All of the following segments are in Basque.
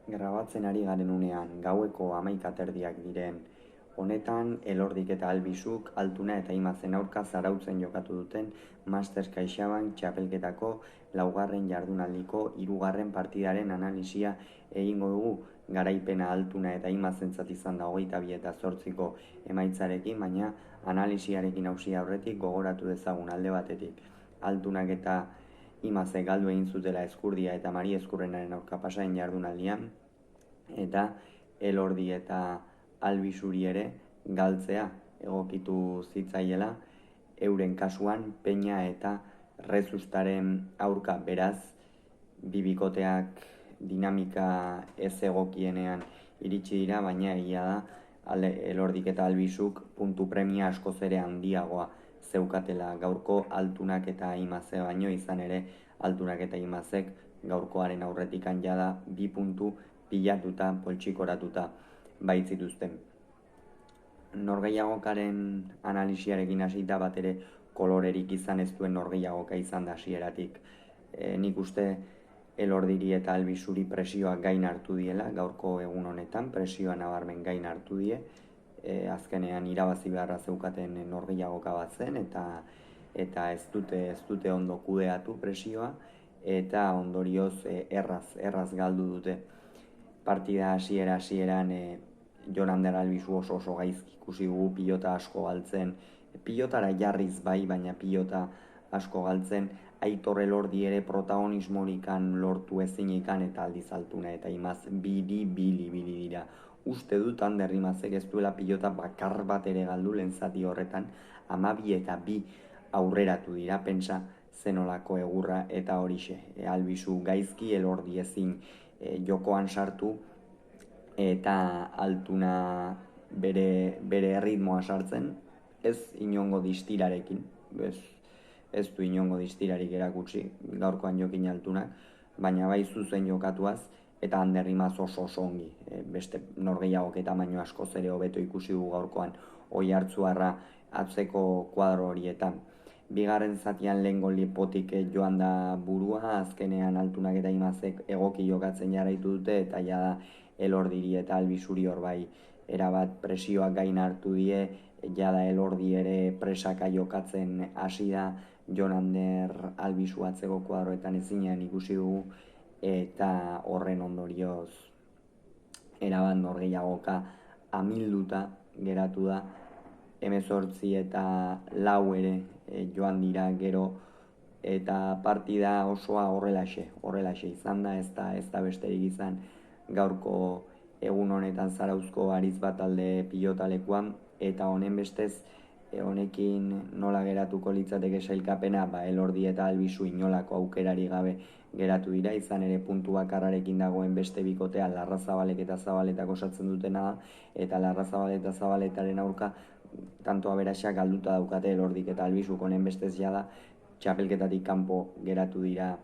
Grabatzen ari garen unean, gaueko 11:30 diren. Honetan, Elordik eta Albizuk Altuna eta Imazen aurka Zarautzen jokatu duten Masters CaixaBank txapelketako 4. jardunaldiko 3. partidaren analisia egingo dugu. Garaipena Altuna eta Imazentzat izan da 22-8ko emaitzarekin, baina analisiarekin hausi aurretik gogoratu dezagun alde batetik. Altunak eta Imazek galdu egin zutela Eskurdia eta Mari Eskurrenaren aurka pasaren jardunaldian, eta Elordi eta Albizuri ere galtzea egokitu zitzaiela euren kasuan Peña eta Rezustaren aurka. Beraz, bibikoteak dinamika ez egokienean iritsi dira, baina egia da Elordik eta Albizuk puntu premia askoz ere handiagoa zeukatela gaurko Altunak eta Imaze baino, izan ere Altunak eta Imazek gaurkoaren aurretik jada 2 puntu pilatuta, poltsikoratuta baitzituzten. Norgehiagokaren analisiarekin hasita bat ere kolorerik izan ez duen norgehiagoka izan da hasieratik. Nik uste Elordiri eta Albizuri presioa gain hartu diela gaurko egun honetan, presioa nabarmen gain hartu die. Azkenean irabazi beharra zeukaten norgehiagoka bat zen, eta ez dute ondo kudeatu presioa, eta ondorioz erraz galdu dute. Partida hasieran Jon Ander Albizu oso gaizki ikusi dugu, pilota asko galtzen, pilotara jarriz bai, baina pilota asko galtzen. Aitor Elordi ere protagonismorikan lortu ezinikan, eta aldiz Altuna eta Imaz bili dira. Uste dut Ander Imazek ez duela pilota bakar bat ere galdu lehen zati horretan, 12 eta 2 aurreratu dira, pentsa zenolako egurra, eta horixe, Albizu gaizki, Elordi ezin jokoan sartu, eta Altuna bere erritmoa sartzen, ez inongo distirarekin, ez du inongo distirarik erakutsi gaurkoan jokin Altunak, baina bai zuzen jokatuaz, eta Ander Imaz oso ongi, beste norgehiagok eta baino askoz ere hobeto ikusi du gaurkoan Oiartzuarra atzeko kuadro horietan. Bigarren zatian lehen gol lipotik joan da burua, azkenean Altunak eta Imazek egoki jokatzen jarraitu dute, eta jada Elordiri eta Albizuri hor bai erabat presioak gain hartu die, jada Elordi ere presaka jokatzen hasi da, Jon Ander Albizu atzeko kuadroetan ezinean ikusi dugu, eta horren ondorioz erabat norgehiagoka amilduta geratu da. 18 eta 4 ere joan dira gero, eta partida osoa horrelaxe izan da, ez da besterik izan gaurko egun honetan Zarauzko Aritz Batalde pilotalekuan, eta honen bestez honekin nola geratuko litzateke sailkapena, Elordi eta Albizu inolako aukerari gabe geratu dira, izan ere puntu bakarrarekin dagoen beste bikotea Larrazabalek eta Zabaletak osatzen dutena da, eta Larrazabal eta Zabaletaren aurka tanto aberaxak galduta daukate Elordik eta Albizuk. Honen bestez jada txapelketatik kanpo geratu dira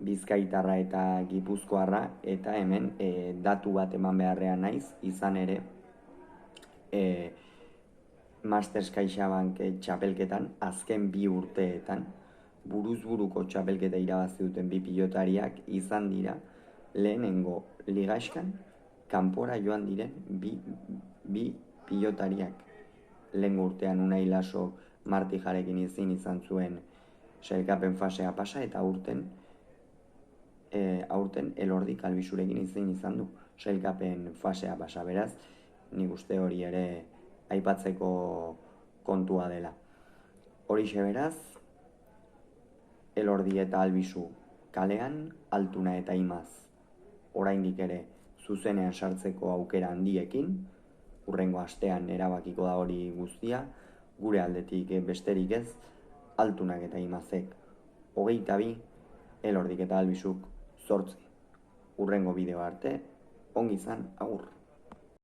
Bizkaitarra eta Gipuzkoarra, eta hemen datu bat eman beharrean naiz, izan ere Masters CaixaBank txapelketan azken 2 urteetan buruz-buruko txapelketa irabazi duten 2 pilotariak izan dira lehenengo ligaxkan kanpora joan diren 2 pilotariak. Lehen urtean Unai Laso Martijarekin izan zuen sailkapen fasea pasa, eta aurten Elordik Albizurekin izan du sailkapen fasea pasa. Beraz, nik uste hori ere aipatzeko kontua dela. Horixe beraz, Elordi eta Albizu kalean, Altuna eta Imaz oraindik ere zuzenean sartzeko aukera handiekin, hurrengo astean erabakiko da hori guztia, gure aldetik besterik ez, Altunak eta Imazek 22, Elordik eta Albizuk 8. Hurrengo bideo arte, ongi izan, agur.